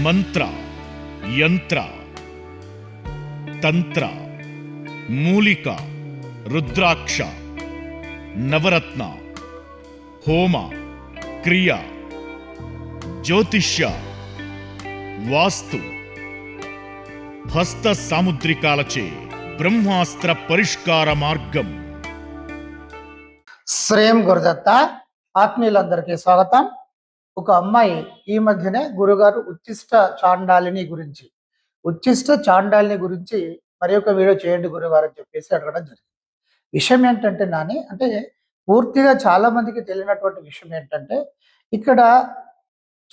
మంత్ర, యంత్ర, తంత్ర, మూలిక, రుద్రాక్ష, నవరత్న, హోమ, క్రియ, జ్యోతిష్య, వాస్తు, హస్త సాముద్రికాలచే బ్రహ్మాస్త్ర పరిష్కార మార్గం. శ్రేయం గురుదత్త. ఆత్మీయులందరికీ స్వాగతం. ఒక అమ్మాయి ఈ మధ్యనే గురుగారు ఉచ్చిష్ట చాండాలిని గురించి మరి ఒక వీడియో చేయండి గురుగారు అని చెప్పేసి అడగడం జరిగింది. విషయం ఏంటంటే అంటే పూర్తిగా చాలా మందికి తెలియనటువంటి విషయం ఏంటంటే, ఇక్కడ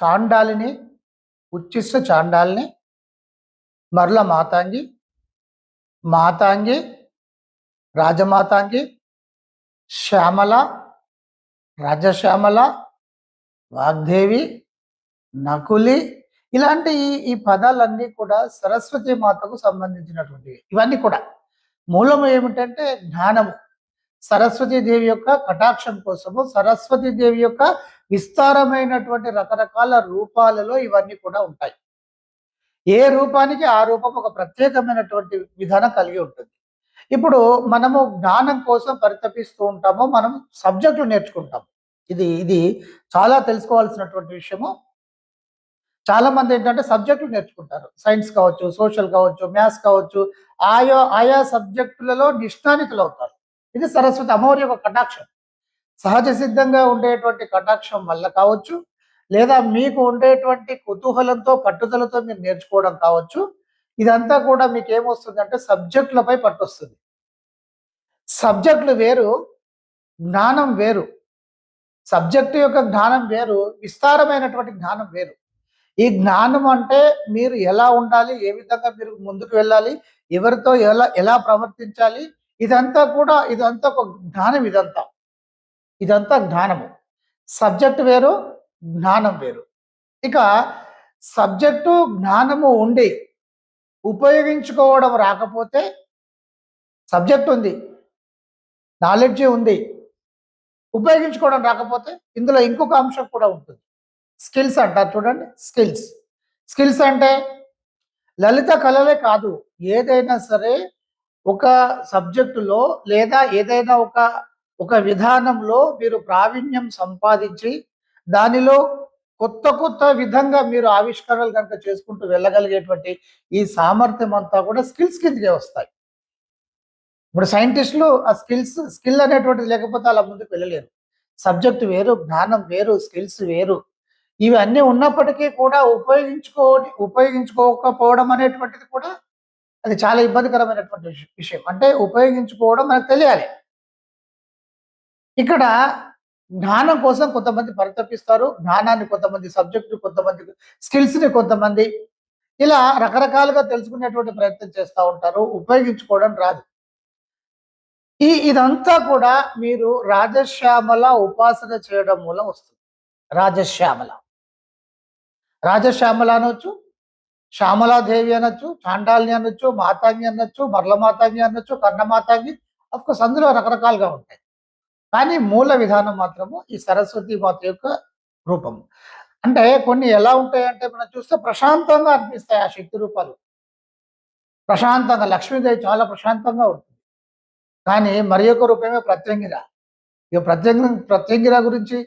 చాండాలిని, ఉచ్చిష్ట చాండాలిని, మరల మాతాంగి, మాతాంగి, రాజమాతాంగి, శ్యామల, రాజశ్యామల, వాగ్దేవి, నకులి, ఇలాంటి ఈ పదాలన్నీ కూడా సరస్వతి మాతకు సంబంధించినటువంటివి. ఇవన్నీ కూడా మూలము ఏమిటంటే జ్ఞానము. సరస్వతీదేవి యొక్క కటాక్షం కోసము, సరస్వతీదేవి యొక్క విస్తారమైనటువంటి రకరకాల రూపాలలో ఇవన్నీ కూడా ఉంటాయి. ఏ రూపానికి ఆ రూపం ఒక ప్రత్యేకమైనటువంటి విధానం కలిగి ఉంటుంది. ఇప్పుడు మనము జ్ఞానం కోసం పరితపిస్తూ ఉంటాము, మనం సబ్జెక్టులు నేర్చుకుంటాం. ఇది చాలా తెలుసుకోవాల్సినటువంటి విషయము. చాలా మంది ఏంటంటే సబ్జెక్టులు నేర్చుకుంటారు. సైన్స్ కావచ్చు, సోషల్ కావచ్చు, మ్యాథ్స్ కావచ్చు, ఆయా సబ్జెక్టులలో నిష్ణానితులు అవుతారు. ఇది సరస్వతి అమ్మవారి యొక్క కటాక్షం. సహజ సిద్ధంగా ఉండేటువంటి కటాక్షం వల్ల కావచ్చు, లేదా మీకు ఉండేటువంటి కుతూహలంతో, పట్టుదలతో మీరు నేర్చుకోవడం కావచ్చు. ఇదంతా కూడా మీకు ఏమొస్తుందంటే సబ్జెక్టులపై పట్టొస్తుంది. సబ్జెక్టులు వేరు, జ్ఞానం వేరు. సబ్జెక్టు యొక్క జ్ఞానం వేరు, విస్తారమైనటువంటి జ్ఞానం వేరు. ఈ జ్ఞానం అంటే మీరు ఎలా ఉండాలి, ఏ విధంగా మీరు ముందుకు వెళ్ళాలి, ఎవరితో ఎలా ప్రవర్తించాలి, ఇదంతా ఒక జ్ఞానం. ఇదంతా జ్ఞానము. సబ్జెక్టు వేరు, జ్ఞానం వేరు. ఇక సబ్జెక్టు జ్ఞానము ఉండి ఉపయోగించుకోవడం రాకపోతే, సబ్జెక్ట్ ఉంది, నాలెడ్జ్ ఉంది, ఉపయోగించుకోవడం రాకపోతే ఇందులో ఇంకొక అంశం కూడా ఉంటుంది. స్కిల్స్ అంటారు చూడండి. స్కిల్స్ అంటే లలిత కళలే కాదు, ఏదైనా సరే ఒక సబ్జెక్టులో లేదా ఏదైనా ఒక విధానంలో మీరు ప్రావీణ్యం సంపాదించి దానిలో కొత్త విధంగా మీరు ఆవిష్కరణలు కనుక చేసుకుంటూ వెళ్ళగలిగేటువంటి ఈ సామర్థ్యం అంతా కూడా స్కిల్స్ కిందకే వస్తాయి. ఇప్పుడు సైంటిస్టులు ఆ స్కిల్ అనేటువంటిది లేకపోతే అలా ముందుకు వెళ్ళలేరు. సబ్జెక్ట్ వేరు, జ్ఞానం వేరు, స్కిల్స్ వేరు. ఇవన్నీ ఉన్నప్పటికీ కూడా ఉపయోగించుకోకపోవడం అనేటువంటిది కూడా అది చాలా ఇబ్బందికరమైనటువంటి విషయం. అంటే ఉపయోగించుకోవడం మనకు తెలియాలి. ఇక్కడ జ్ఞానం కోసం కొంతమంది పరితపిస్తారు. జ్ఞానాన్ని కొంతమంది, సబ్జెక్టు కొంతమంది, స్కిల్స్ని కొంతమంది, ఇలా రకరకాలుగా తెలుసుకునేటువంటి ప్రయత్నం చేస్తూ ఉంటారు. ఉపయోగించుకోవడం రాదు. ఇదంతా కూడా మీరు రాజశ్యామల ఉపాసన చేయడం మూలం వస్తుంది. రాజశ్యామల అనొచ్చు, శ్యామలాదేవి అనొచ్చు, చాండాలిని అనొచ్చు, మాతాంగి అనొచ్చు, మరల మాతాంగి అనొచ్చు, కర్ణమాతాంగి. అఫ్కోర్స్ అందులో రకరకాలుగా ఉంటాయి. కానీ మూల విధానం మాత్రము ఈ సరస్వతి మాత యొక్క రూపము. అంటే కొన్ని ఎలా ఉంటాయంటే మనం చూస్తే ప్రశాంతంగా అనిపిస్తాయి ఆ శక్తి రూపాలు. ప్రశాంతంగా, లక్ష్మీదేవి చాలా ప్రశాంతంగా ఉంటుంది. కానీ మరి యొక్క రూపమే ప్రత్యంగిర. ఇక ప్రత్యంగిర గురించి,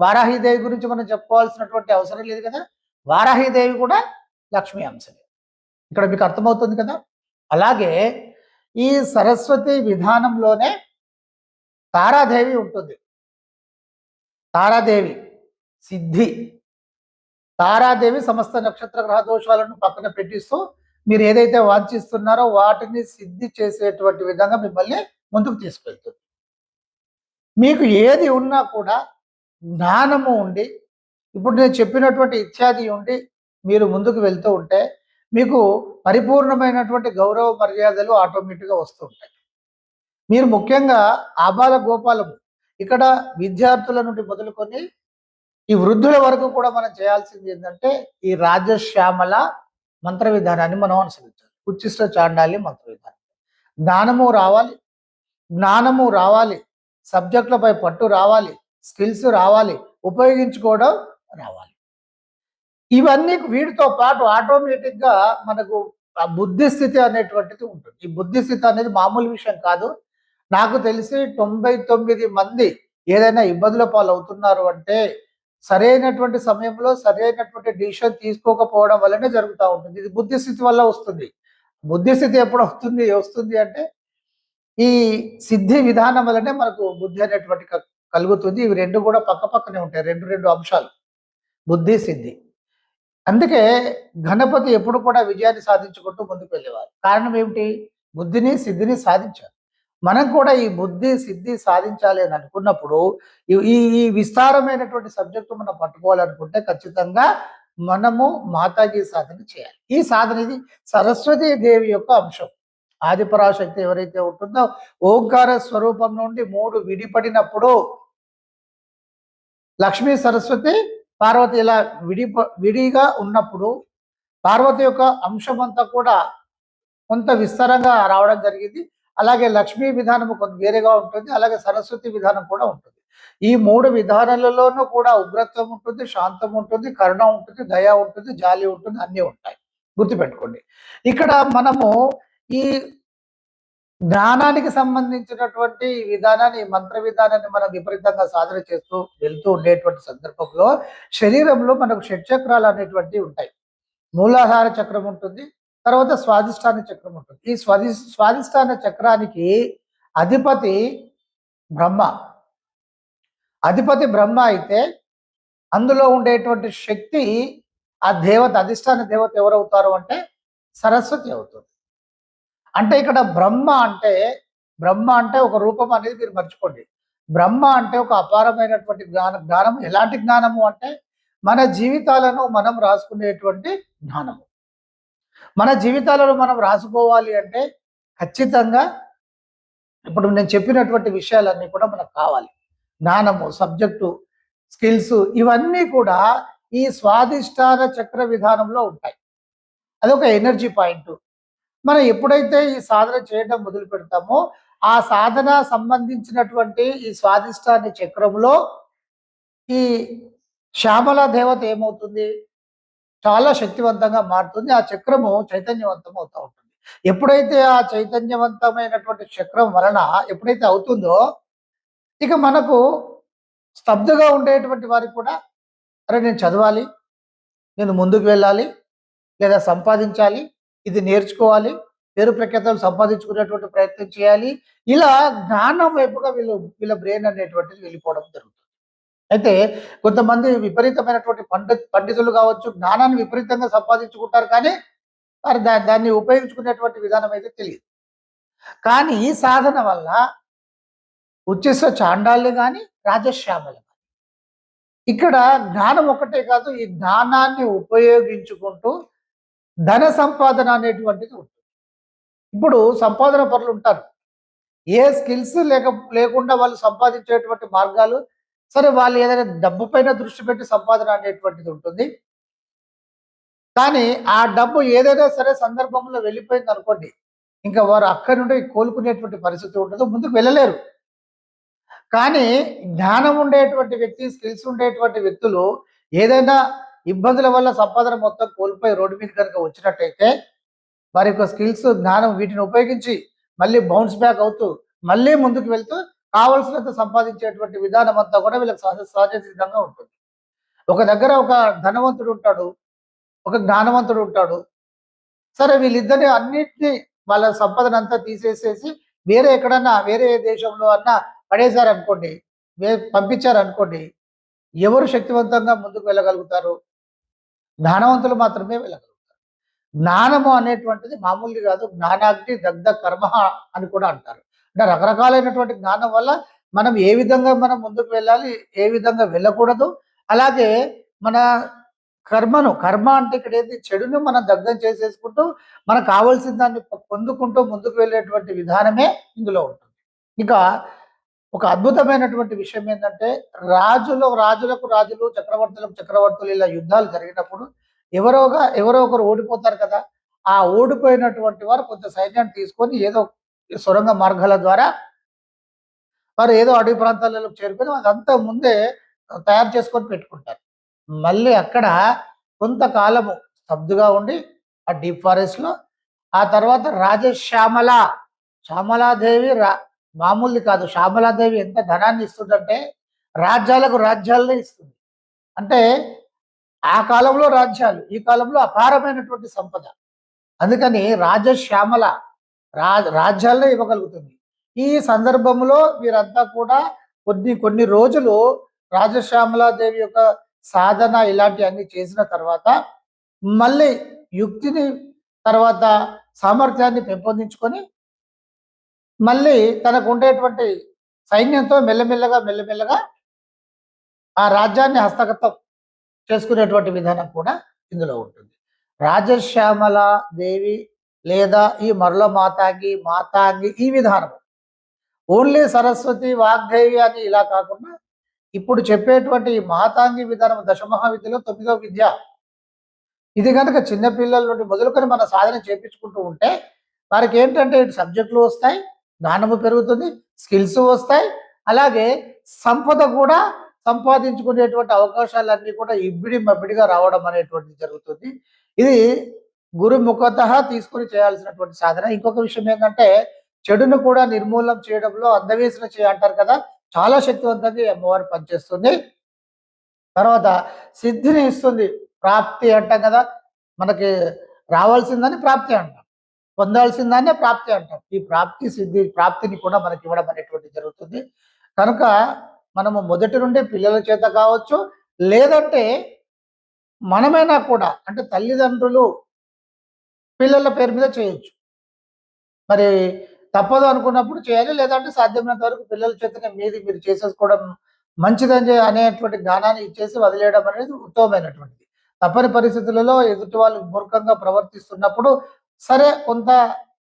వారాహిదేవి గురించి మనం చెప్పుకోవాల్సినటువంటి అవసరం లేదు కదా. వారాహిదేవి కూడా లక్ష్మీ అంశమే. ఇక్కడ మీకు అర్థమవుతుంది కదా. అలాగే ఈ సరస్వతి విధానంలోనే తారాదేవి ఉంటుంది. తారాదేవి సిద్ధి. తారాదేవి సమస్త నక్షత్ర గ్రహ దోషాలను పక్కన పెట్టిస్తూ మీరు ఏదైతే వాంఛిస్తున్నారో వాటిని సిద్ధి చేసేటువంటి విధంగా మిమ్మల్ని ముందుకు తీసుకెళ్తుంది. మీకు ఏది ఉన్నా కూడా జ్ఞానము ఉండి, ఇప్పుడు నేను చెప్పినటువంటి ఇత్యాది ఉండి మీరు ముందుకు వెళ్తూ ఉంటే మీకు పరిపూర్ణమైనటువంటి గౌరవ మర్యాదలు ఆటోమేటిక్గా వస్తూ ఉంటాయి. మీరు ముఖ్యంగా ఆబాల గోపాలము, ఇక్కడ విద్యార్థుల నుండి మొదలుకొని ఈ వృద్ధుల వరకు కూడా మనం చేయాల్సింది ఏంటంటే ఈ రాజశ్యామల మంత్ర విధానాన్ని మనం అనుసరించాలి. ఉచ్చిష్ట చాండాలి మంత్ర విధానం. జ్ఞానము రావాలి, సబ్జెక్టులపై పట్టు రావాలి, స్కిల్స్ రావాలి, ఉపయోగించుకోవడం రావాలి. ఇవన్నీ వీటితో పాటు ఆటోమేటిక్‌గా మనకు ఆ బుద్ధి స్థితి అనేటువంటిది ఉంటుంది. ఈ బుద్ధి స్థితి అనేది మామూలు విషయం కాదు. నాకు తెలిసి 99 మంది ఏదైనా ఇబ్బందుల పాలవుతున్నారు అంటే, సరైనటువంటి సమయంలో సరైనటువంటి డెసిషన్ తీసుకోకపోవడం వల్లనే జరుగుతా ఉంటుంది. ఇది బుద్ధి స్థితి వల్ల వస్తుంది. బుద్ధి స్థితి ఎప్పుడు వస్తుంది అంటే, ఈ సిద్ధి విధానం వల్లనే మనకు బుద్ధి అనేటువంటి కలుగుతుంది. ఇవి 2 కూడా పక్కపక్కనే ఉంటాయి. 2 అంశాలు. బుద్ధి, సిద్ధి. అందుకే గణపతి ఎప్పుడు కూడా విజయాన్ని సాధించుకుంటూ ముందుకు వెళ్ళేవారు. కారణం ఏమిటి? బుద్ధిని, సిద్ధిని సాధించారు. మనం కూడా ఈ బుద్ధి, సిద్ధి సాధించాలి అని అనుకున్నప్పుడు ఈ ఈ ఈ విస్తారమైనటువంటి సబ్జెక్టు మనం పట్టుకోవాలనుకుంటే ఖచ్చితంగా మనము మాతాజీ సాధన చేయాలి. ఈ సాధన ఇది సరస్వతీ దేవి యొక్క అంశం. ఆదిపరాశక్తి ఎవరైతే ఉంటుందో ఓంకార స్వరూపం నుండి 3 విడిపడినప్పుడు లక్ష్మీ, సరస్వతి, పార్వతి ఇలా విడిగా ఉన్నప్పుడు పార్వతి యొక్క అంశమంతా కూడా కొంత విస్తారంగా రావడం జరిగింది. అలాగే లక్ష్మీ విధానము కొంత వేరేగా ఉంటుంది. అలాగే సరస్వతి విధానం కూడా ఉంటుంది. ఈ 3 విధానాలలోనూ కూడా ఉగ్రత్వం ఉంటుంది, శాంతం ఉంటుంది, కరుణ ఉంటుంది, దయ ఉంటుంది, జాలి ఉంటుంది, అన్నీ ఉంటాయి. గుర్తుపెట్టుకోండి. ఇక్కడ మనము ఈ జ్ఞానానికి సంబంధించినటువంటి ఈ విధానాన్ని, ఈ మంత్ర విధానాన్ని మనం విపరీతంగా సాధన చేస్తూ వెళ్తూ ఉండేటువంటి సందర్భంలో శరీరంలో మనకు షట్చక్రాలు అనేటువంటివి ఉంటాయి. మూలాధార చక్రం ఉంటుంది. తర్వాత స్వాదిష్టాన చక్రం ఉంటుంది. ఈ స్వాదిష్టాన చక్రానికి అధిపతి బ్రహ్మ. అధిపతి బ్రహ్మ అయితే అందులో ఉండేటువంటి శక్తి ఆ దేవత, అధిష్టాన దేవత ఎవరవుతారు అంటే సరస్వతి అవుతుంది. అంటే ఇక్కడ బ్రహ్మ అంటే ఒక రూపం అనేది మీరు మర్చిపోండి. బ్రహ్మ అంటే ఒక అపారమైనటువంటి జ్ఞానం. ఎలాంటి జ్ఞానము అంటే మన జీవితాలను మనం రాసుకునేటువంటి జ్ఞానము. మన జీవితాలను మనం రాసుకోవాలి అంటే ఖచ్చితంగా ఇప్పుడు నేను చెప్పినటువంటి విషయాలన్నీ కూడా మనకు కావాలి. జ్ఞానము, సబ్జెక్టు, స్కిల్స్ ఇవన్నీ కూడా ఈ స్వాదిష్టాన చక్ర విధానంలో ఉంటాయి. అదొక ఎనర్జీ పాయింట్. మనం ఎప్పుడైతే ఈ సాధన చేయడం మొదలు పెడతామో ఆ సాధన సంబంధించినటువంటి ఈ స్వాదిష్టాన చక్రంలో ఈ శ్యామల దేవత ఏమవుతుంది? చాలా శక్తివంతంగా మారుతుంది. ఆ చక్రము చైతన్యవంతం అవుతూ ఉంటుంది. ఎప్పుడైతే ఆ చైతన్యవంతమైనటువంటి చక్రం వలన ఎప్పుడైతే అవుతుందో ఇక మనకు స్తబ్దుగా ఉండేటువంటి వారికి కూడా అరే నేను చదవాలి, నేను ముందుకు వెళ్ళాలి, లేదా సంపాదించాలి, ఇది నేర్చుకోవాలి, పేరు ప్రఖ్యాతలు సంపాదించుకునేటువంటి ప్రయత్నం చేయాలి. ఇలా జ్ఞానం వైపుగా వీళ్ళ బ్రెయిన్ అనేటువంటిది వెళ్ళిపోవడం జరుగుతుంది. అయితే కొంతమంది విపరీతమైనటువంటి పండితులు కావచ్చు, జ్ఞానాన్ని విపరీతంగా సంపాదించుకుంటారు కానీ వారు దాన్ని ఉపయోగించుకునేటువంటి విధానం అయితే తెలియదు. కానీ ఈ సాధన వల్ల ఉచ్ఛిష్ట చాండాల్ని కానీ రాజశ్యామలు ఇక్కడ జ్ఞానం ఒకటే కాదు, ఈ జ్ఞానాన్ని ఉపయోగించుకుంటూ ధన సంపాదన అనేటువంటిది ఉంటుంది. ఇప్పుడు సంపాదన పరులు ఉంటారు. ఏ స్కిల్స్ లేకుండా వాళ్ళు సంపాదించేటువంటి మార్గాలు, సరే వాళ్ళు ఏదైనా డబ్బు పైన దృష్టి పెట్టి సంపాదన అనేటువంటిది ఉంటుంది. కానీ ఆ డబ్బు ఏదైనా సరే సందర్భంలో వెళ్ళిపోయింది అనుకోండి, ఇంకా వారు అక్కడి నుండి కోలుకునేటువంటి పరిస్థితి ఉండదు, ముందుకు వెళ్ళలేరు. కానీ జ్ఞానం ఉండేటువంటి వ్యక్తి, స్కిల్స్ ఉండేటువంటి వ్యక్తులు ఏదైనా ఇబ్బందుల వల్ల సంపాదన మొత్తం కోల్పోయి రోడ్డు మీద కనుక వచ్చినట్టయితే వారి యొక్క స్కిల్స్, జ్ఞానం వీటిని ఉపయోగించి మళ్ళీ బౌన్స్ బ్యాక్ అవుతూ మళ్ళీ ముందుకు వెళ్తూ కావలసినంత సంపాదించేటువంటి విధానం అంతా కూడా వీళ్ళకి సహజ సిద్ధంగా ఉంటుంది. ఒక దగ్గర ఒక ధనవంతుడు ఉంటాడు, ఒక జ్ఞానవంతుడు ఉంటాడు. సరే వీళ్ళిద్దరిని అన్నిటినీ వాళ్ళ సంపదన అంతా తీసేసేసి వేరే దేశంలో అన్నా పడేశారనుకోండి, పంపించారనుకోండి, ఎవరు శక్తివంతంగా ముందుకు వెళ్ళగలుగుతారు? జ్ఞానవంతులు మాత్రమే వెళ్ళగలుగుతారు. జ్ఞానము అనేటువంటిది మామూలుగా కాదు. జ్ఞానాగ్ని దగ్ధ కర్మ అని కూడా అంటారు. అంటే రకరకాలైనటువంటి జ్ఞానం వల్ల మనం ఏ విధంగా మనం ముందుకు వెళ్ళాలి, ఏ విధంగా వెళ్ళకూడదు, అలాగే మన కర్మ అంటే ఇక్కడ ఏంటి, చెడును మనం దగ్ధం చేసేసుకుంటూ మనకు కావాల్సిన దాన్ని పొందుకుంటూ ముందుకు వెళ్ళేటువంటి విధానమే ఇందులో ఉంటుంది. ఇక ఒక అద్భుతమైనటువంటి విషయం ఏంటంటే రాజులకు రాజులు, చక్రవర్తులకు చక్రవర్తులు ఇలా యుద్ధాలు జరిగినప్పుడు ఎవరో ఒకరు ఓడిపోతారు కదా. ఆ ఓడిపోయినటువంటి వారు కొంత సైన్యాన్ని తీసుకొని ఏదో సొరంగ మార్గాల ద్వారా వారు ఏదో అడవి ప్రాంతాలకు చేరుకొని అదంతా ముందే తయారు చేసుకొని పెట్టుకుంటారు. మళ్ళీ అక్కడ కొంతకాలము స్తబ్దుగా ఉండి ఆ డీప్ ఫారెస్ట్‌లో ఆ తర్వాత రాజశ్యామల, శ్యామలాదేవి మామూలుది కాదు. శ్యామలాదేవి ఎంత ధనాన్ని ఇస్తుందంటే రాజ్యాలకు రాజ్యాలనే ఇస్తుంది. అంటే ఆ కాలంలో రాజ్యాలు, ఈ కాలంలో అపారమైనటువంటి సంపద. అందుకని రాజశ్యామల రాజ్యాలనే ఇవ్వగలుగుతుంది. ఈ సందర్భంలో వీరంతా కూడా కొన్ని కొన్ని రోజులు రాజశ్యామలాదేవి యొక్క సాధన ఇలాంటివన్నీ చేసిన తర్వాత మళ్ళీ యుక్తిని తర్వాత సామర్థ్యాన్ని పెంపొందించుకొని మళ్ళీ తనకు ఉండేటువంటి సైన్యంతో మెల్లమెల్లగా ఆ రాజ్యాన్ని హస్తగతం చేసుకునేటువంటి విధానం కూడా ఇందులో ఉంటుంది. రాజశ్యామల దేవి లేదా ఈ మరుల మాతాంగి ఈ విధానం ఓన్లీ సరస్వతి వాగ్దేవి అని ఇలా కాకుండా ఇప్పుడు చెప్పేటువంటి ఈ మాతాంగి విధానం దశమహావిద్యలో 9వ విద్య. ఇది కనుక చిన్నపిల్లల నుండి మొదలుకొని మన సాధన చేపించుకుంటూ ఉంటే వారికి ఏంటంటే ఇటు సబ్జెక్టులు వస్తాయి, జ్ఞానము పెరుగుతుంది, స్కిల్స్ వస్తాయి, అలాగే సంపద కూడా సంపాదించుకునేటువంటి అవకాశాలన్నీ కూడా ఇబ్బడి మబ్బిడిగా రావడం అనేటువంటిది జరుగుతుంది. ఇది గురుముఖత తీసుకుని చేయాల్సినటువంటి సాధన. ఇంకొక విషయం ఏంటంటే చెడును కూడా నిర్మూలన చేయడంలో అందవేసిన చేయ అంటారు కదా, చాలా శక్తివంతంగా ఈ అమ్మవారు పనిచేస్తుంది. తర్వాత సిద్ధిని ఇస్తుంది. ప్రాప్తి అంటాం కదా, మనకి రావాల్సిందని ప్రాప్తి అంటాం, పొందాల్సిందాన్నే ప్రాప్తి అంటాం. ఈ ప్రాప్తి సిద్ధి ప్రాప్తిని కూడా మనకి ఇవ్వడం అనేటువంటి జరుగుతుంది. కనుక మనము మొదటి నుండి పిల్లల చేత కావచ్చు, లేదంటే మనమైనా కూడా అంటే తల్లిదండ్రులు పిల్లల పేరు మీద చేయొచ్చు. మరి తప్పదు అనుకున్నప్పుడు చేయాలి, లేదంటే సాధ్యమైనంత వరకు పిల్లల చేతనే మీది మీరు చేసేసుకోవడం మంచిదని అనేటువంటి జ్ఞానాన్ని ఇచ్చేసి వదిలేయడం అనేది ఉత్తమమైనటువంటిది. తప్పని పరిస్థితులలో ఎదుటి వాళ్ళు మూర్ఖంగా ప్రవర్తిస్తున్నప్పుడు సరే కొంత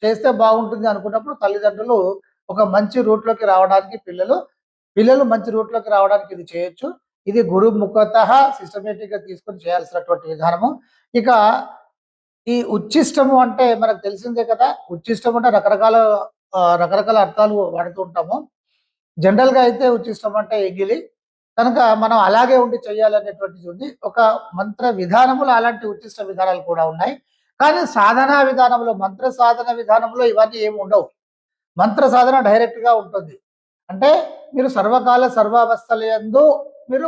చేస్తే బాగుంటుంది అనుకున్నప్పుడు తల్లిదండ్రులు ఒక మంచి రూట్లోకి రావడానికి పిల్లలు మంచి రూట్లోకి రావడానికి ఇది చేయొచ్చు. ఇది గురుముఖత సిస్టమేటిక్గా తీసుకొని చేయాల్సినటువంటి విధానము. ఇక ఈ ఉచ్చిష్టము అంటే మనకు తెలిసిందే కదా. ఉచ్చిష్టం అంటే రకరకాల అర్థాలు వాడుతూ ఉంటాము. జనరల్‌గా అయితే ఉచ్చిష్టం అంటే ఎంగిలి. కనుక మనం అలాగే ఉండి చేయాలనేటువంటిది ఉంది. ఒక మంత్ర విధానములో అలాంటి ఉచ్చిష్ట విధానాలు కూడా ఉన్నాయి. కానీ సాధనా విధానంలో, మంత్ర సాధన విధానంలో ఇవన్నీ ఏమి ఉండవు. మంత్ర సాధన డైరెక్ట్‌గా ఉంటుంది. అంటే మీరు సర్వకాల సర్వావస్థలయందు మీరు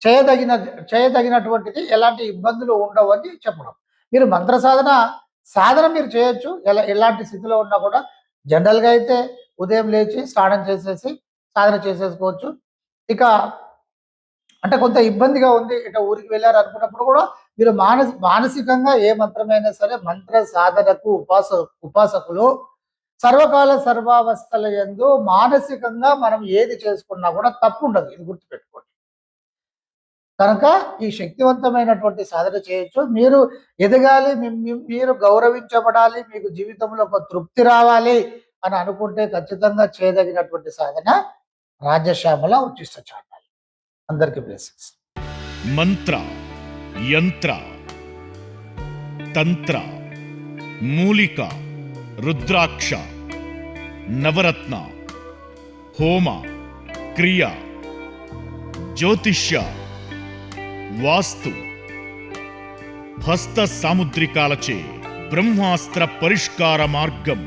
చేయదగినటువంటిది, ఎలాంటి ఇబ్బందులు ఉండవని చెప్పడం. మీరు మంత్ర సాధన మీరు చేయొచ్చు. ఎలాంటి స్థితిలో ఉన్నా కూడా జనరల్‌గా అయితే ఉదయం లేచి స్నానం చేసేసి సాధన చేసేసుకోవచ్చు. ఇక అంటే కొంత ఇబ్బందిగా ఉంది, ఇట్లా ఊరికి వెళ్ళారు అనుకున్నప్పుడు కూడా మీరు మానసికంగా ఏ మంత్రమైనా సరే మంత్ర సాధనకు ఉపాసకులు సర్వకాల సర్వావస్థల యందు మానసికంగా మనం ఏది చేసుకున్నా కూడా తప్పు ఉండదు. ఇది గుర్తుపెట్టుకోండి. కనుక ఈ శక్తివంతమైనటువంటి సాధన చేయొచ్చు. మీరు ఎదగాలి, మీరు గౌరవించబడాలి, మీకు జీవితంలో ఒక తృప్తి రావాలి అని అనుకుంటే ఖచ్చితంగా చేయదగినటువంటి సాధన రాజశ్యామల ఉచ్చిష్ట చాండాలి. అందరికీ బ్లెస్సింగ్స్. మంత్ర, యంత్ర, తంత్ర, మూలిక, రుద్రాక్ష, నవరత్న, హోమ, క్రియ, జ్యోతిష్య, వాస్తు, హస్త సాముద్రికాలచే బ్రహ్మాస్త్ర పరిష్కార మార్గం.